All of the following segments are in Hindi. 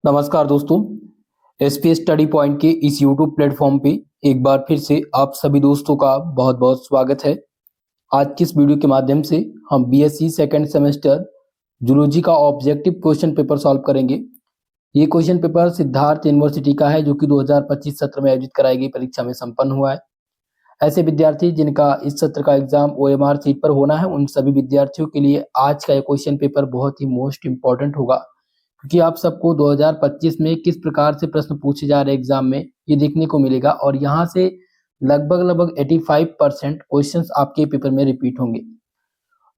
नमस्कार दोस्तों, एसपीएस स्टडी पॉइंट के इस यूट्यूब प्लेटफॉर्म पे एक बार फिर से आप सभी दोस्तों का बहुत बहुत स्वागत है। आज की इस वीडियो के माध्यम से हम बीएससी सेकंड सेमेस्टर जूलॉजी का ऑब्जेक्टिव क्वेश्चन पेपर सॉल्व करेंगे। ये क्वेश्चन पेपर सिद्धार्थ यूनिवर्सिटी का है जो कि 2025 सत्र में आयोजित कराई गई परीक्षा में संपन्न हुआ है। ऐसे विद्यार्थी जिनका इस सत्र का एग्जाम ओएमआर सीट पर होना है, उन सभी विद्यार्थियों के लिए आज का ये क्वेश्चन पेपर बहुत ही मोस्ट इंपॉर्टेंट होगा, क्योंकि आप सबको 2025 में किस प्रकार से प्रश्न पूछे जा रहे एग्जाम में ये देखने को मिलेगा और यहाँ से लगभग 85% क्वेश्चंस आपके पेपर में रिपीट होंगे।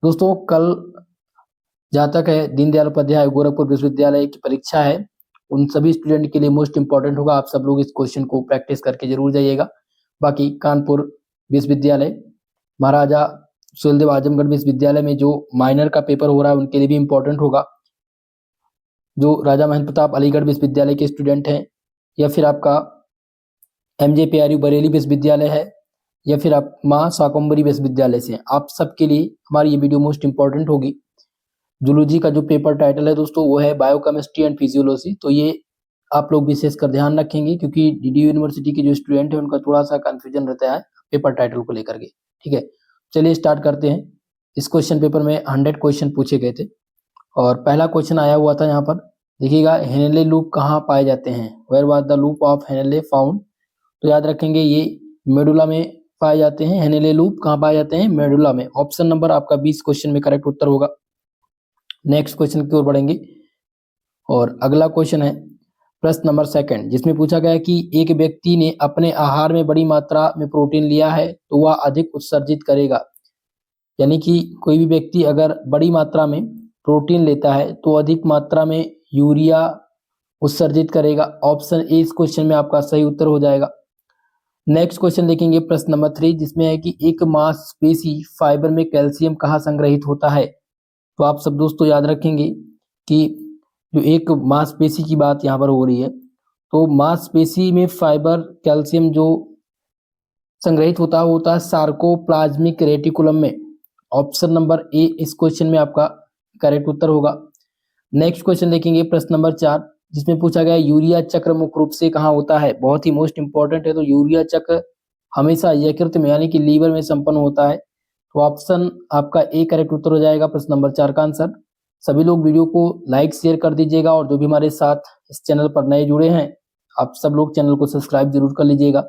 दोस्तों, कल जहाँ तक है दीनदयाल उपाध्याय गोरखपुर विश्वविद्यालय की परीक्षा है, उन सभी स्टूडेंट के लिए मोस्ट इंपॉर्टेंट होगा। आप सब लोग इस क्वेश्चन को प्रैक्टिस करके जरूर जाइएगा। बाकी कानपुर विश्वविद्यालय, महाराजा सुहेलदेव आजमगढ़ विश्वविद्यालय में जो माइनर का पेपर हो रहा है उनके लिए भी इंपॉर्टेंट होगा। जो राजा महेंद्र प्रताप अलीगढ़ विश्वविद्यालय के स्टूडेंट हैं, या फिर आपका MJPRU बरेली विश्वविद्यालय है, या फिर आप माँ शाकंभरी विश्वविद्यालय से, आप सबके लिए हमारी ये वीडियो मोस्ट इंपॉर्टेंट होगी। जूलॉजी का जो पेपर टाइटल है दोस्तों वो है बायोकेमिस्ट्री एंड फिजियोलॉजी। तो ये आप लोग विशेषकर ध्यान रखेंगे, क्योंकि डीडीयू यूनिवर्सिटी के जो स्टूडेंट है उनका थोड़ा सा कंफ्यूजन रहता है पेपर टाइटल को लेकर के। ठीक है, चलिए स्टार्ट करते हैं। इस क्वेश्चन पेपर में 100 क्वेश्चन पूछे गए थे और पहला क्वेश्चन आया हुआ था यहाँ पर, देखिएगा, हेनले लूप कहाँ पाए जाते हैं? Where was the loop of Henle found? तो याद रखेंगे ये मेडुला में पाए जाते हैं। हेनले लूप कहाँ पाए जाते हैं? मेडुला में। ऑप्शन नंबर आपका 20 क्वेश्चन में करेक्ट उत्तर होगा। नेक्स्ट क्वेश्चन की ओर बढ़ेंगे और अगला क्वेश्चन है प्रश्न नंबर 2, जिसमें पूछा गया है कि एक व्यक्ति ने अपने आहार में बड़ी मात्रा में प्रोटीन लिया है तो वह अधिक उत्सर्जित करेगा। यानी कि कोई भी व्यक्ति अगर बड़ी मात्रा में प्रोटीन लेता है तो अधिक मात्रा में यूरिया उत्सर्जित करेगा। ऑप्शन ए इस क्वेश्चन में आपका सही उत्तर हो जाएगा। नेक्स्ट क्वेश्चन देखेंगे प्रश्न नंबर 3, जिसमें है कि एक मांसपेशी फाइबर में कैल्शियम कहाँ संग्रहित होता है? तो आप सब दोस्तों याद रखेंगे कि जो एक मांसपेशी की बात यहाँ पर हो रही है, तो मांसपेशी में फाइबर कैल्शियम जो संग्रहित होता है सार्कोप्लाज्मिक रेटिकुलम में। ऑप्शन नंबर ए इस क्वेश्चन में आपका करेक्ट उत्तर होगा। नेक्स्ट क्वेश्चन देखेंगे प्रश्न नंबर 4, जिसमें पूछा गया यूरिया चक्र मुख्य रूप से कहाँ होता है? बहुत ही मोस्ट इंपॉर्टेंट है। तो यूरिया चक्र हमेशा यकृत में यानी कि लीवर में संपन्न होता है। तो ऑप्शन आपका ए करेक्ट उत्तर हो जाएगा प्रश्न नंबर 4 का आंसर। सभी लोग वीडियो को लाइक शेयर कर दीजिएगा और जो भी हमारे साथ इस चैनल पर नए जुड़े हैं, आप सब लोग चैनल को सब्सक्राइब जरूर कर लीजिएगा।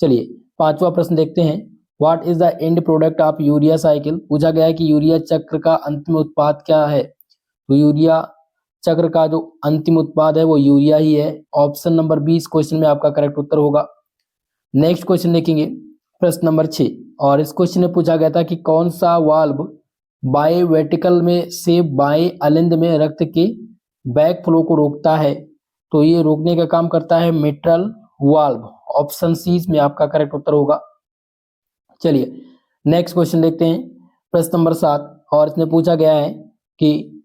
चलिए 5वां प्रश्न देखते हैं। What is the end product of urea cycle? पूछा गया है कि यूरिया चक्र का अंतिम उत्पाद क्या है? तो यूरिया चक्र का जो अंतिम उत्पाद है वो यूरिया ही है। ऑप्शन नंबर 20 क्वेश्चन में आपका करेक्ट उत्तर होगा। नेक्स्ट क्वेश्चन देखेंगे प्रश्न नंबर 6, और इस क्वेश्चन में पूछा गया था कि कौन सा वाल्व बाएं वेंट्रिकल में से बाएं अलिंद में रक्त के बैक फ्लो को रोकता है? तो ये रोकने का काम करता है मिट्रल वाल्व। ऑप्शन सी में आपका करेक्ट उत्तर होगा। चलिए नेक्स्ट क्वेश्चन देखते हैं प्रश्न नंबर 7, और इसमें पूछा गया है कि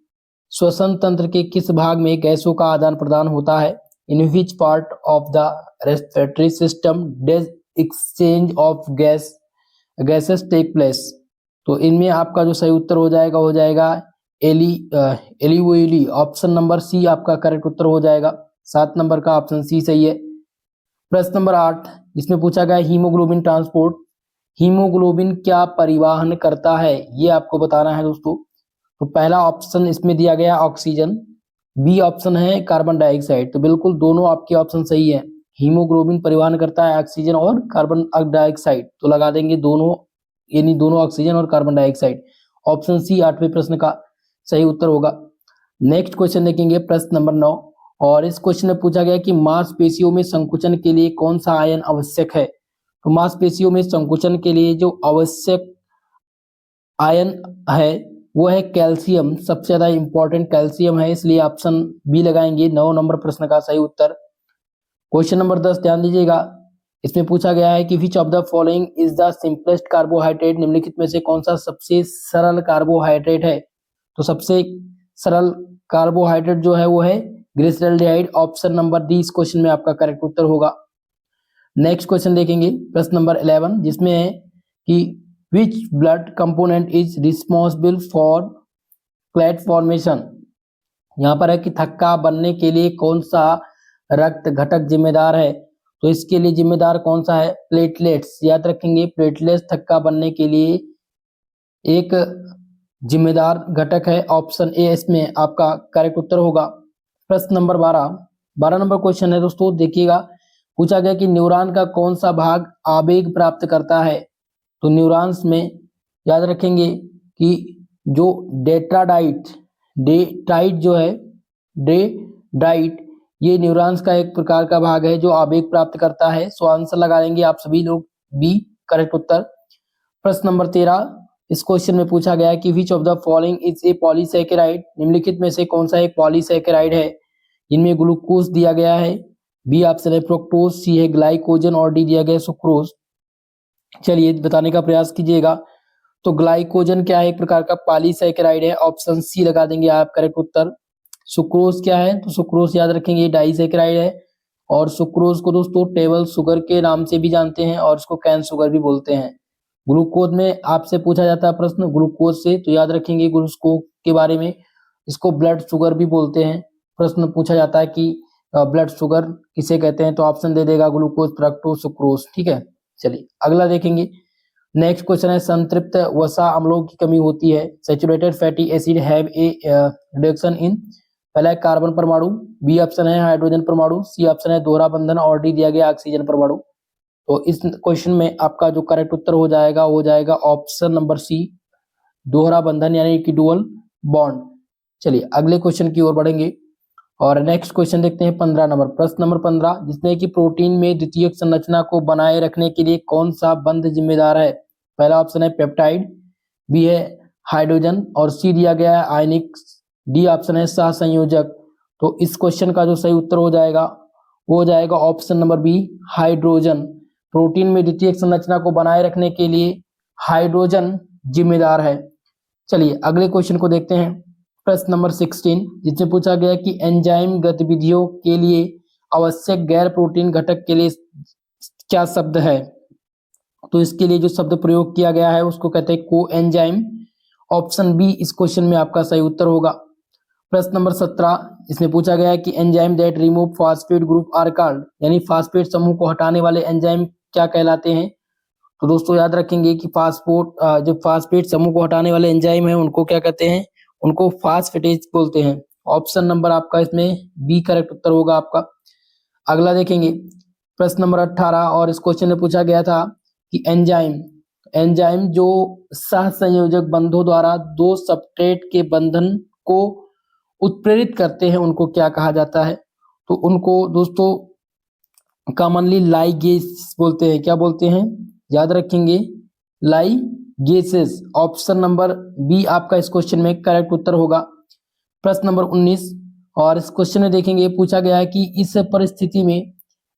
श्वसन तंत्र के किस भाग में गैसों का आदान प्रदान होता है? In which part of the respiratory system does exchange of gases take place? तो इनमें आपका जो सही उत्तर हो जाएगा एलिवोइली। ऑप्शन नंबर सी आपका करेक्ट उत्तर हो जाएगा। 7 नंबर का ऑप्शन सी सही है। प्रश्न नंबर 8, इसमें पूछा गया हीमोग्लोबिन ट्रांसपोर्ट। हीमोग्लोबिन क्या परिवहन करता है, ये आपको बताना है दोस्तों। तो पहला ऑप्शन इसमें दिया गया ऑक्सीजन, बी ऑप्शन है कार्बन डाइऑक्साइड। तो बिल्कुल दोनों आपके ऑप्शन सही है। हीमोग्लोबिन परिवहन करता है ऑक्सीजन और कार्बन डाइऑक्साइड, तो लगा देंगे दोनों, यानी दोनों ऑक्सीजन और कार्बन डाइऑक्साइड। ऑप्शन सी 8वें प्रश्न का सही उत्तर होगा। नेक्स्ट क्वेश्चन देखेंगे प्रश्न नंबर 9, और इस क्वेश्चन में पूछा गया कि मांसपेशियों में संकुचन के लिए कौन सा आयन आवश्यक है? तो मांसपेशियों में संकुचन के लिए जो आवश्यक आयन है वो है कैल्शियम। सबसे ज्यादा इंपॉर्टेंट कैल्शियम है, इसलिए ऑप्शन बी लगाएंगे 9 नंबर प्रश्न का सही उत्तर। क्वेश्चन नंबर 10 ध्यान दीजिएगा। इसमें पूछा गया है कि which of the following is the simplest carbohydrate? निम्नलिखित में से कौन सा सबसे सरल कार्बोहाइड्रेट है? तो सबसे सरल कार्बोहाइड्रेट जो है वो है ग्लिसरॉल्डिहाइड। ऑप्शन नंबर डी इस क्वेश्चन में आपका करेक्ट उत्तर होगा। नेक्स्ट क्वेश्चन देखेंगे प्रश्न नंबर 11, जिसमें है कि which blood component is responsible for clot formation? यहाँ पर है कि थक्का बनने के लिए कौन सा रक्त घटक जिम्मेदार है, तो इसके लिए जिम्मेदार कौन सा है, प्लेटलेट्स। याद रखेंगे प्लेटलेट्स थक्का बनने के लिए एक जिम्मेदार घटक है। ऑप्शन ए इसमें आपका करेक्ट उत्तर होगा। प्रश्न नंबर 12 नंबर क्वेश्चन है दोस्तों, देखिएगा। पूछा गया कि न्यूरॉन का कौन सा भाग आवेग प्राप्त करता है, तो न्यूरॉन्स में याद रखेंगे कि जो डेट्राइट जो है, डेट्राइट ये न्यूरॉन्स का एक प्रकार का भाग है जो आवेग प्राप्त करता है। सो आंसर लगा लेंगे आप सभी लोग बी करेक्ट उत्तर। प्रश्न नंबर 13 इस क्वेश्चन में पूछा गया है कि which of the following is a polysaccharide, निम्नलिखित में से कौन सा एक पॉलीसैकेराइड है। इनमें ग्लूकोज दिया गया है, बी ऑप्शन है फ्रुक्टोज, सी है ग्लाइकोजन और डी दिया गया है सुक्रोज। चलिए बताने का प्रयास कीजिएगा। तो ग्लाइकोजन क्या है, एक प्रकार का पॉलीसैकेराइड है, ऑप्शन सी लगा देंगे आप करेक्ट उत्तर। सुक्रोज क्या है, तो सुक्रोज याद रखेंगे डाइसैकेराइड है, और सुक्रोज को दोस्तों टेबल शुगर के नाम से भी जानते हैं और इसको कैन शुगर भी बोलते हैं। ग्लूकोज में आपसे पूछा जाता है प्रश्न ग्लूकोज से, तो याद रखेंगे ग्लूकोज के बारे में, इसको ब्लड शुगर भी बोलते हैं। प्रश्न पूछा जाता है कि ब्लड शुगर किसे कहते हैं, तो ऑप्शन दे देगा ग्लूकोज, फ्रक्टोज, सुक्रोज। ठीक है, चलिए अगला देखेंगे। नेक्स्ट क्वेश्चन है संतृप्त वसा अम्लों की कमी होती है, saturated fatty acid have a reduction in, पहला है कार्बन परमाणु, बी ऑप्शन है हाइड्रोजन परमाणु, सी ऑप्शन है दोहरा बंधन और डी दिया गया ऑक्सीजन परमाणु। तो इस क्वेश्चन में आपका जो करेक्ट उत्तर हो जाएगा ऑप्शन नंबर सी, दोहरा बंधन यानी कि डुअल बॉन्ड। चलिए अगले क्वेश्चन की ओर बढ़ेंगे और नेक्स्ट क्वेश्चन देखते हैं 15 नंबर। प्रश्न नंबर 15 जिसमें कि प्रोटीन में द्वितीयक संरचना को बनाए रखने के लिए कौन सा बंध जिम्मेदार है। पहला ऑप्शन है पेप्टाइड, बी है हाइड्रोजन और सी दिया गया है आयनिक, डी ऑप्शन है सहसंयोजक। तो इस क्वेश्चन का जो सही उत्तर हो जाएगा option number B hydrogen. Protein में द्वितीयक संरचना को बनाए रखने के लिए हाइड्रोजन जिम्मेदार है। चलिए अगले क्वेश्चन को देखते हैं। प्रश्न नंबर 16 जिसमें पूछा गया कि एंजाइम गतिविधियों के लिए आवश्यक गैर प्रोटीन घटक के लिए क्या शब्द है, तो इसके लिए जो शब्द प्रयोग किया गया है उसको कहते हैं कोएंजाइम। ऑप्शन बी इस क्वेश्चन में आपका सही उत्तर होगा। प्रश्न नंबर 17 इसमें पूछा गया है कि enzyme that remove phosphate group are called, यानी फास्फेट समूह को हटाने वाले एंजाइम क्या कहलाते हैं। तो दोस्तों याद रखेंगे कि जो फास्फेट समूह को हटाने वाले एंजाइम है उनको क्या कहते हैं, उनको फास्फेटेज बोलते हैं। ऑप्शन नंबर आपका इसमें बी करेक्ट उत्तर होगा आपका। अगला देखेंगे प्रश्न नंबर 18 और इस क्वेश्चन में पूछा गया था कि एंजाइम जो सहसंयोजक बंधों द्वारा दो सबस्ट्रेट के बंधन को उत्प्रेरित करते हैं उनको क्या कहा जाता है। तो उनको दोस्तों कॉमनली लाइगेस बोलते हैं। क्या बोलते हैं, याद रखेंगे लाइगेसेस। ऑप्शन नंबर बी आपका इस क्वेश्चन में करेक्ट उत्तर होगा। प्रश्न नंबर 19 और इस क्वेश्चन में देखेंगे पूछा गया है कि इस परिस्थिति में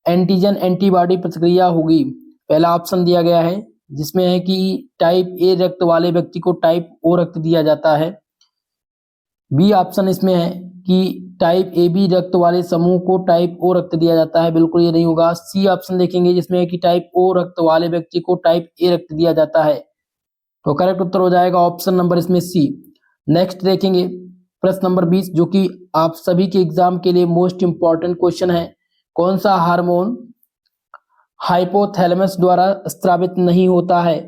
एंटीजन एंटीबॉडी प्रतिक्रिया होगी। पहला ऑप्शन दिया गया है जिसमें है कि टाइप ए रक्त वाले व्यक्ति को टाइप ओ रक्त दिया जाता है, बी ऑप्शन इसमें है कि टाइप ए बी रक्त वाले समूह को टाइप ओ रक्त दिया जाता है, बिल्कुल ये नहीं होगा। सी ऑप्शन देखेंगे जिसमें है कि टाइप ओ रक्त वाले व्यक्ति को टाइप ए रक्त दिया जाता है, तो करेक्ट उत्तर हो जाएगा ऑप्शन नंबर इसमें सी। नेक्स्ट देखेंगे प्रश्न नंबर 20 जो कि आप सभी के एग्जाम के लिए मोस्ट इंपॉर्टेंट क्वेश्चन है। कौन सा हार्मोन हाइपोथैलेमस द्वारा स्रावित नहीं होता है,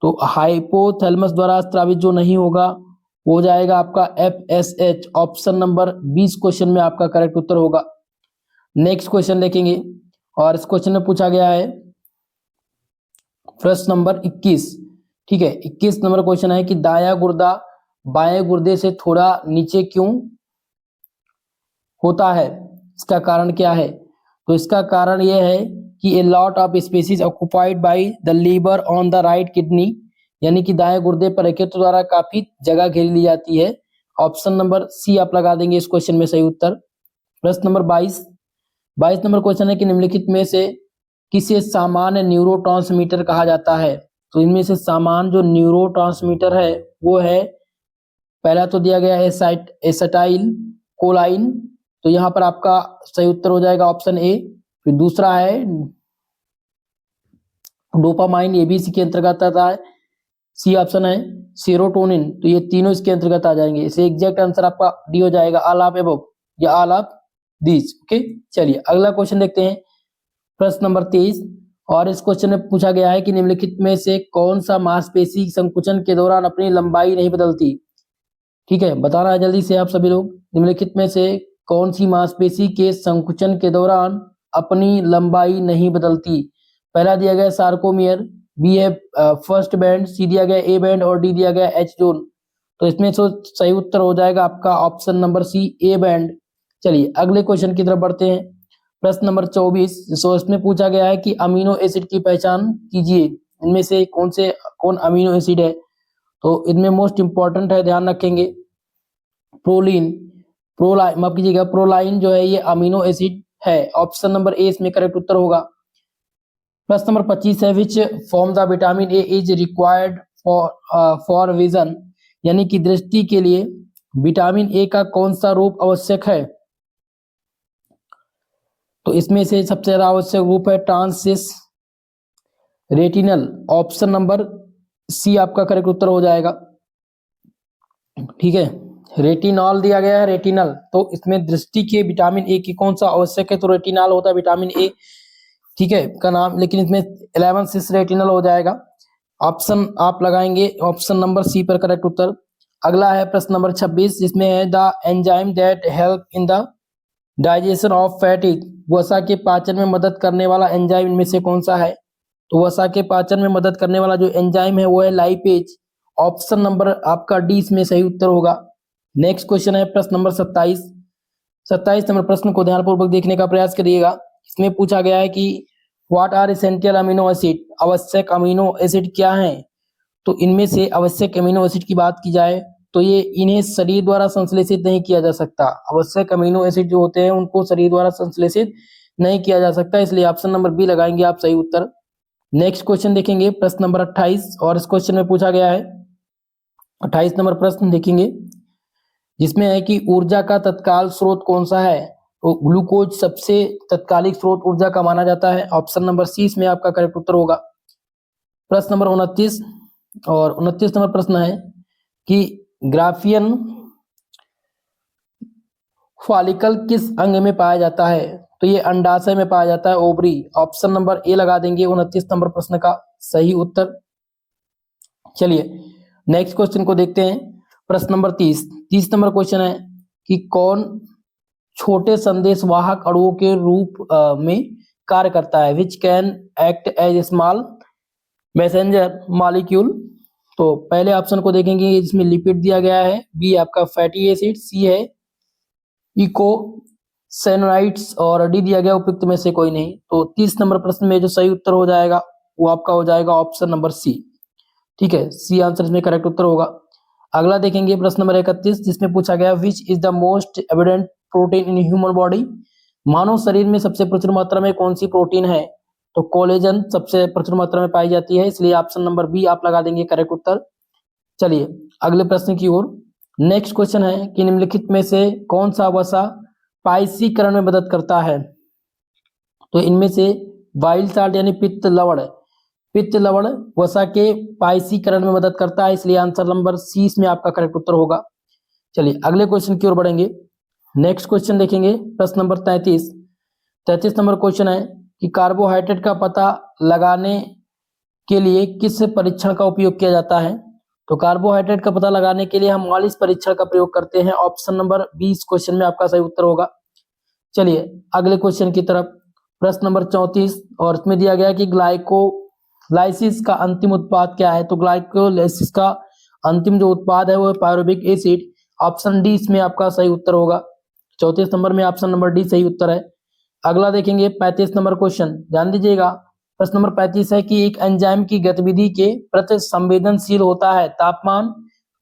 तो हाइपोथैलेमस द्वारा स्रावित जो नहीं होगा वो जाएगा आपका FSH। ऑप्शन नंबर 20 क्वेश्चन में आपका करेक्ट उत्तर होगा। नेक्स्ट क्वेश्चन देखेंगे और इस क्वेश्चन में पूछा गया है प्रश्न नंबर 21। ठीक है, 21 नंबर क्वेश्चन है कि दायां गुर्दा बाएं गुर्दे से थोड़ा नीचे क्यों होता है, इसका कारण क्या है। तो इसका कारण यह है कि a lot of species occupied by the liver on the right kidney, यानी कि दाएं गुर्दे पर यकृत द्वारा काफी जगह घेर ली जाती है। ऑप्शन नंबर सी आप लगा देंगे इस क्वेश्चन में सही उत्तर। प्रश्न नंबर 22 नंबर क्वेश्चन है कि निम्नलिखित में से किसे सामान्य न्यूरोट्रांसमीटर कहा जाता है। तो इनमें से सामान्य जो न्यूरोट्रांसमीटर है वो है, पहला तो दिया गया है एसिटाइल कोलाइन, तो यहाँ पर आपका सही उत्तर हो जाएगा ऑप्शन ए। फिर दूसरा है डोपामाइन, ये भी इसी के अंतर्गत आता है, सी ऑप्शन है। सेरोटोनिन, तो ये तीनों इसके अंतर्गत आ जाएंगे। इसे एग्जैक्ट आंसर आपका डी हो जाएगा, ऑल ऑफ अबव या ऑल ऑफ दीज। ओके, चलिए अगला क्वेश्चन देखते हैं, प्रश्न नंबर 23। और इस क्वेश्चन में पूछा गया है कि निम्नलिखित में से कौन सा मांसपेशी संकुचन के दौरान अपनी लंबाई नहीं बदलती। ठीक है, बताना है जल्दी से आप सभी लोग, निम्नलिखित में से कौन सी मांसपेशी के संकुचन के दौरान अपनी लंबाई नहीं बदलती। पहला दिया गया सार्कोमियर, बी है फर्स्ट बैंड, सी दिया गया ए बैंड और डी दिया गया एच जोन। तो इसमें से सही उत्तर हो जाएगा आपका option number C, A band. चलिए अगले क्वेश्चन की तरफ बढ़ते हैं, प्रश्न नंबर 24। सो इसमें पूछा गया है कि अमीनो एसिड की पहचान कीजिए, इनमें से कौन अमीनो एसिड है। तो इनमें मोस्ट इंपॉर्टेंट है, ध्यान रखेंगे, प्रोलाइन, माफ कीजिएगा, प्रोलाइन जो है ये अमीनो एसिड है। ऑप्शन नंबर ए इसमें करेक्ट उत्तर होगा। प्रश्न नंबर 25 है, which form the vitamin A is required for vision, यानी कि दृष्टि के लिए विटामिन ए का कौन सा रूप आवश्यक है। तो इसमें से सबसे ज्यादा आवश्यक रूप है ट्रांसिस रेटिनल। ऑप्शन नंबर सी आपका करेक्ट उत्तर हो जाएगा। ठीक है, रेटिनॉल दिया गया है, रेटिनल। तो इसमें दृष्टि के विटामिन ए की कौन सा आवश्यक है, तो रेटिनॉल होता है विटामिन ए। ठीक है का नाम, लेकिन इसमें 11 सिस रेटिनल हो जाएगा। ऑप्शन आप लगाएंगे ऑप्शन नंबर सी पर करेक्ट उत्तर। अगला है प्रश्न नंबर 26, जिसमें है the enzyme that help in the digestion of fatty, वसा के पाचन में मदद करने वाला एंजाइम इनमें से कौन सा है। तो वसा के पाचन में मदद करने वाला जो एंजाइम है वो है लाइपेज। ऑप्शन नंबर आपका डी इसमें सही उत्तर होगा। नेक्स्ट क्वेश्चन है प्रश्न नंबर 27। 27 नंबर प्रश्न को ध्यानपूर्वक देखने का प्रयास करिएगा। इसमें पूछा गया है कि what are essential amino acid, आवश्यक अमीनो एसिड क्या है। तो इनमें से आवश्यक अमीनो एसिड की बात की जाए तो ये इन्हें शरीर द्वारा संश्लेषित नहीं किया जा सकता। आवश्यक अमीनो एसिड जो होते हैं उनको शरीर द्वारा संश्लेषित नहीं किया जा सकता, इसलिए ऑप्शन नंबर बी लगाएंगे आप सही उत्तर। नेक्स्ट क्वेश्चन देखेंगे प्रश्न नंबर 28, और इस क्वेश्चन में पूछा गया है 28 नंबर प्रश्न देखेंगे, जिसमें है कि ऊर्जा का तत्काल स्रोत कौन सा है। तो ग्लूकोज सबसे तत्कालिक स्रोत ऊर्जा का माना जाता है। ऑप्शन नंबर सी इसमें आपका करेक्ट उत्तर होगा। प्रश्न नंबर 29, और 29 नंबर प्रश्न है कि ग्राफियन फॉलिकल किस अंग में पाया जाता है। तो ये अंडाशय में पाया जाता है, ओवरी। ऑप्शन नंबर ए लगा देंगे 29 नंबर प्रश्न का सही उत्तर। चलिए नेक्स्ट क्वेश्चन को देखते हैं, प्रश्न नंबर 30 नंबर क्वेश्चन है कि कौन छोटे संदेश वाहक अणुओं के रूप में कार्य करता है, which can act as small messenger molecule. तो पहले ऑप्शन को देखेंगे, इसमें लिपिड दिया गया है, बी आपका फैटी एसिड, सी है इकोसेनोराइड्स और डी दिया गया उपयुक्त में से कोई नहीं। तो 30 नंबर प्रश्न में जो सही उत्तर हो जाएगा वो आपका हो जाएगा ऑप्शन नंबर सी। ठीक है, सी आंसर इसमें करेक्ट उत्तर होगा। अगला देखेंगे प्रश्न नंबर 31, जिसमें पूछा गया which is the most evident protein in human body, मानव शरीर में सबसे प्रचुर मात्रा में कौन सी प्रोटीन है। तो कोलेजन सबसे प्रचुर मात्रा में पाई जाती है, इसलिए ऑप्शन नंबर बी आप लगा देंगे करेक्ट उत्तर। चलिए अगले प्रश्न की ओर। नेक्स्ट क्वेश्चन है कि निम्नलिखित में से कौन सा वसा पाइसीकरण में मदद करता है। तो इनमें से बाइल साल्ट यानी पित्त लवण वसा के पाइसीकरण में मदद करता है, इसलिए आंसर नंबर सी इसमें आपका करेक्ट उत्तर होगा। चलिए अगले क्वेश्चन की ओर बढ़ेंगे। नेक्स्ट क्वेश्चन देखेंगे प्रश्न नंबर 33 नंबर क्वेश्चन है कि कार्बोहाइड्रेट का पता लगाने के लिए किस परीक्षण का उपयोग किया जाता है। तो कार्बोहाइड्रेट का पता लगाने के लिए हम मॉलिस परीक्षण का प्रयोग करते हैं। ऑप्शन नंबर 20 क्वेश्चन में आपका सही उत्तर होगा। चलिए अगले क्वेश्चन की तरफ, प्रश्न नंबर 34, और इसमें दिया गया कि ग्लाइकोलाइसिस का अंतिम उत्पाद क्या है। तो ग्लाइकोलाइसिस का अंतिम जो उत्पाद है वो है पायरुविक एसिड। ऑप्शन डी इसमें आपका सही उत्तर होगा। 34 नंबर में ऑप्शन नंबर डी सही उत्तर है। अगला देखेंगे 35 नंबर क्वेश्चन, ध्यान दीजिएगा। प्रश्न नंबर 35 है कि एक एंजाइम की गतिविधि के प्रति संवेदनशील होता है, तापमान,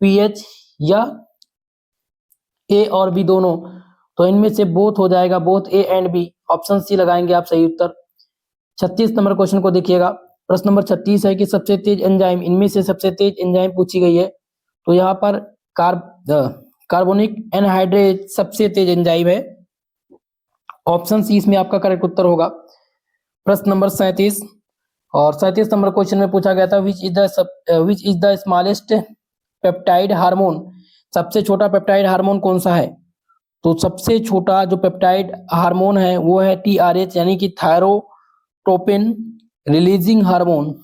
पीएच या ए और बी दोनों। तो इनमें से बोथ हो जाएगा, both A and B. Option C लगाएंगे आप सही उत्तर। 36 नंबर क्वेश्चन को देखिएगा। प्रश्न नंबर 36 है कि सबसे तेज एंजाइम, इनमें से सबसे तेज एंजाइम पूछी गई है। तो यहाँ पर कार्बोनिक एनहाइड्रेट सबसे तेज एंजाइम है। ऑप्शन सी इसमें आपका करेक्ट उत्तर होगा। प्रश्न नंबर 37, और 37 नंबर क्वेश्चन में पूछा गया था विच is the smallest peptide hormone, सबसे छोटा पेप्टाइड हार्मोन कौन सा है? तो सबसे छोटा जो पेप्टाइड हार्मोन है वो है TRH यानी कि thyrotropin releasing hormone.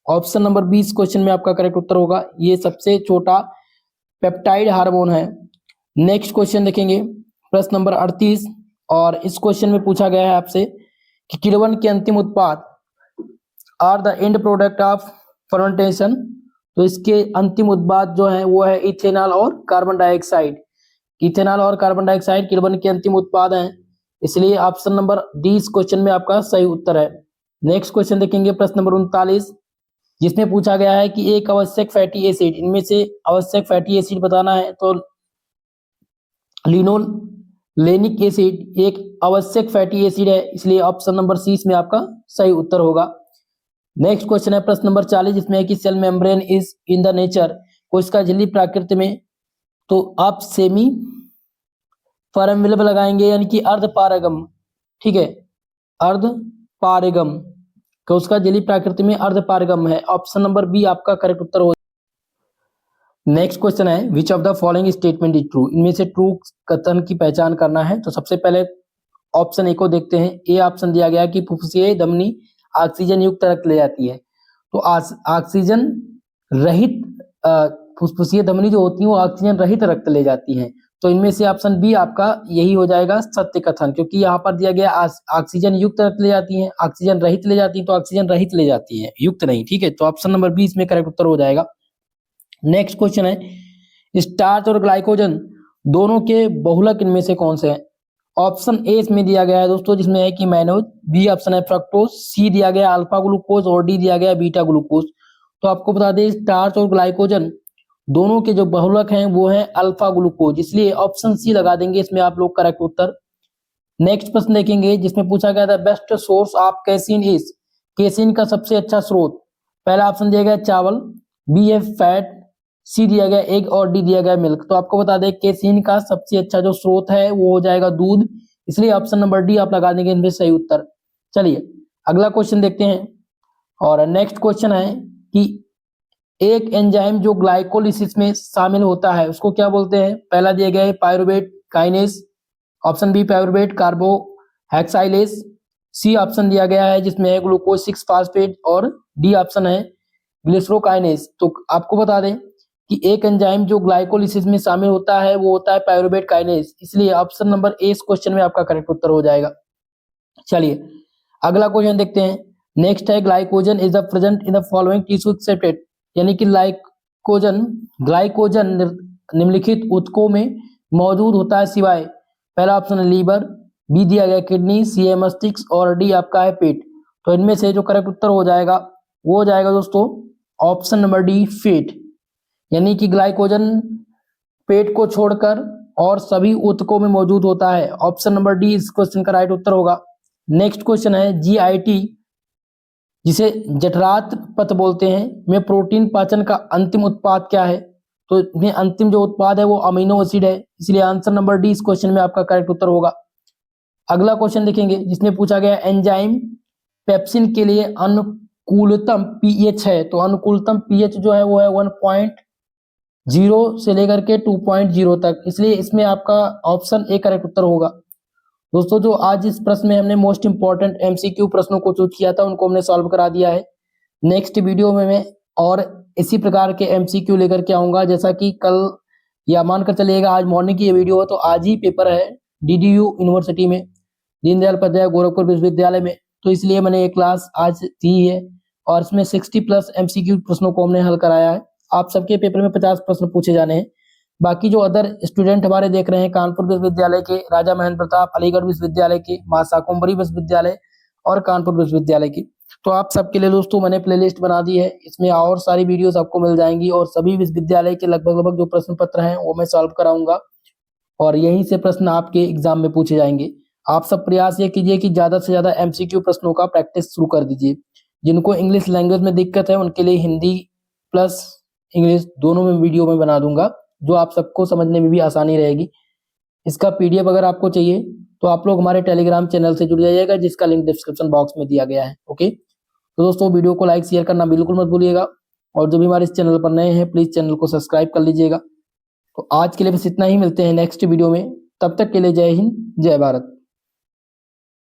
Option number 20 question में आपका करेक्ट उत्तर होगा, ये सबसे छोटा पेप्टाइड हार्मोन है। नेक्स्ट क्वेश्चन देखेंगे, प्रश्न नंबर 38, और इस क्वेश्चन में पूछा गया है आपसे कि किण्वन के अंतिम उत्पाद are the end product of fermentation. तो इसके अंतिम उत्पाद जो है वो है इथेनॉल और कार्बन डाइऑक्साइड। इथेनॉल और कार्बन डाइऑक्साइड किण्वन के अंतिम उत्पाद हैं, इसलिए ऑप्शन नंबर डी इस क्वेश्चन में आपका सही उत्तर है। नेक्स्ट क्वेश्चन देखेंगे, प्रश्न नंबर 39, जिसमें पूछा गया है कि एक आवश्यक फैटी एसिड, इनमें से आवश्यक फैटी एसिड बताना है। तो लिनोलेनिक एसिड एक आवश्यक फैटी एसिड है, इसलिए ऑप्शन नंबर सी इसमें आपका सही उत्तर होगा। नेक्स्ट क्वेश्चन है प्रश्न नंबर 40, जिसमें है कि cell membrane is in the nature, कोशिका झिल्ली प्रकृति में, तो आप सेमी परमेबल लगाएंगे यानी कि अर्ध पारगम, ठीक है, अर्ध पारगम, कोशिका झिल्ली प्रकृति में अर्ध पारगम है। ऑप्शन नंबर बी आपका करेक्ट उत्तर हो। नेक्स्ट क्वेश्चन है, which of the following statement is true, इनमें से ट्रू कथन की पहचान करना है। तो सबसे पहले ऑप्शन ए को देखते हैं। ए ऑप्शन दिया गया कि फुफ्फुसीय धमनी ऑक्सीजन युक्त रक्त ले जाती है। तो ऑक्सीजन रहित फुफ्फुसीय धमनी जो होती है वो ऑक्सीजन रहित रक्त ले जाती है। तो इनमें से ऑप्शन बी आपका यही हो जाएगा सत्य कथन, क्योंकि यहाँ पर दिया गया ऑक्सीजन युक्त रक्त ले जाती है, ऑक्सीजन रहित ले जाती है, तो ऑक्सीजन रहित ले जाती है, युक्त नहीं, ठीक है। तो ऑप्शन नंबर बी इसमें करेक्ट उत्तर हो जाएगा। नेक्स्ट क्वेश्चन है, स्टार्च और ग्लाइकोजन दोनों के बहुलक इनमें से कौन से हैं? ऑप्शन ए इसमें दिया गया है दोस्तों, जिसमें है कि मैनोज, बी ऑप्शन है फ्रक्टोज, सी दिया गया अल्फा ग्लूकोज और डी दिया गया बीटा ग्लूकोज। तो आपको बता दें स्टार्च और ग्लाइकोजन दोनों के जो बहुलक हैं वो है अल्फा ग्लूकोज, इसलिए ऑप्शन सी लगा देंगे इसमें आप लोग करेक्ट उत्तर। नेक्स्ट प्रश्न देखेंगे, जिसमें पूछा गया था best source of casein is, casein का सबसे अच्छा स्रोत। पहला ऑप्शन दिया गया चावल, बी है फैट, सी दिया गया एग और डी दिया गया मिल्क। तो आपको बता दें कैसीन का सबसे अच्छा जो स्रोत है वो हो जाएगा दूध, इसलिए ऑप्शन नंबर डी आप लगा देंगे इनमें सही उत्तर। चलिए अगला क्वेश्चन देखते हैं, और नेक्स्ट क्वेश्चन है कि एक एंजाइम जो ग्लाइकोलिसिस में शामिल होता है उसको क्या बोलते हैं? पहला दिया गया है pyruvate kinase, option B pyruvate carboxylase, C option दिया गया है जिसमें है ग्लूकोज 6 फास्फेट और डी ऑप्शन है ग्लिसरोकाइनेस। तो आपको बता दें कि एक एंजाइम जो ग्लाइकोलिसिस में शामिल होता है वो होता है पायरुवेट काइनेस, इसलिए ऑप्शन नंबर ए इस क्वेश्चन में आपका करेक्ट उत्तर हो जाएगा। चलिए अगला क्वेश्चन देखते हैं। नेक्स्ट है glycogen is the present in the following tissue separate, यानी कि ग्लाइकोजन निम्नलिखित ऊतकों में मौजूद होता है सिवाय, पहला ऑप्शन है लीवर, बी दिया गया किडनी, सी है मस्तिष्क और डी आपका है पेट। तो इनमें से जो करेक्ट उत्तर हो जाएगा वो हो जाएगा दोस्तों ऑप्शन नंबर डी पेट, यानी कि ग्लाइकोजन पेट को छोड़कर और सभी ऊतकों में मौजूद होता है। ऑप्शन नंबर डी इस क्वेश्चन का राइट उत्तर होगा। नेक्स्ट क्वेश्चन है GIT जिसे जठरांत्र पथ बोलते हैं में प्रोटीन पाचन का अंतिम उत्पाद क्या है? तो इसमें अंतिम जो उत्पाद है वो अमीनो एसिड है, इसलिए आंसर नंबर डी इस क्वेश्चन में आपका करेक्ट उत्तर होगा। अगला क्वेश्चन देखेंगे जिसमें पूछा गया एंजाइम पेप्सिन के लिए अनुकूलतम pH है। तो अनुकूलतम pH जो है वो है 1.0 से लेकर के 2.0 तक, इसलिए इसमें आपका ऑप्शन ए करेक्ट उत्तर होगा। दोस्तों जो आज इस प्रश्न में हमने मोस्ट इंपॉर्टेंट MCQ प्रश्नों को चूज किया था उनको हमने सॉल्व करा दिया है। नेक्स्ट वीडियो में मैं और इसी प्रकार के MCQ लेकर के आऊंगा, जैसा कि कल या मानकर चलिएगा आज मॉर्निंग की ये वीडियो है तो आज ही पेपर है DDU यूनिवर्सिटी में, दीनदयाल उपाध्याय गोरखपुर विश्वविद्यालय में, तो इसलिए मैंने ये क्लास आज दी है और इसमें 60+ MCQ प्रश्नों को हमने हल कराया है। आप सबके पेपर में 50 प्रश्न पूछे जाने हैं। बाकी जो अदर स्टूडेंट हमारे देख रहे हैं कानपुर विश्वविद्यालय के, राजा महेंद्र प्रताप, अलीगढ़ विश्वविद्यालय के, मां शाकुंभरी विश्वविद्यालय और कानपुर विश्वविद्यालय की, तो आप सबके लिए दोस्तों मैंने प्लेलिस्ट बना दी है, इसमें और सारी वीडियोस आपको मिल जाएंगी और सभी विश्वविद्यालय के लगभग जो प्रश्न पत्र हैं वो मैं सॉल्व कराऊंगा और यहीं से प्रश्न आपके एग्जाम में पूछे जाएंगे। आप सब प्रयास ये कीजिए कि ज्यादा से ज्यादा MCQ प्रश्नों का प्रैक्टिस शुरू कर दीजिए। जिनको इंग्लिश लैंग्वेज में दिक्कत है उनके लिए हिंदी प्लस इंग्लिश दोनों में वीडियो में बना दूंगा, जो आप सबको समझने में भी आसानी रहेगी। इसका PDF अगर आपको चाहिए तो आप लोग हमारे टेलीग्राम चैनल से जुड़ जाइएगा, जिसका लिंक डिस्क्रिप्शन बॉक्स में दिया गया है। ओके, तो दोस्तों वीडियो को लाइक शेयर करना बिल्कुल मत भूलिएगा। और जो भी हमारे इस चैनल पर नए हैं प्लीज़ चैनल को सब्सक्राइब कर लीजिएगा। तो आज के लिए बस इतना ही, मिलते हैं नेक्स्ट वीडियो में। तब तक के लिए जय हिंद, जय भारत।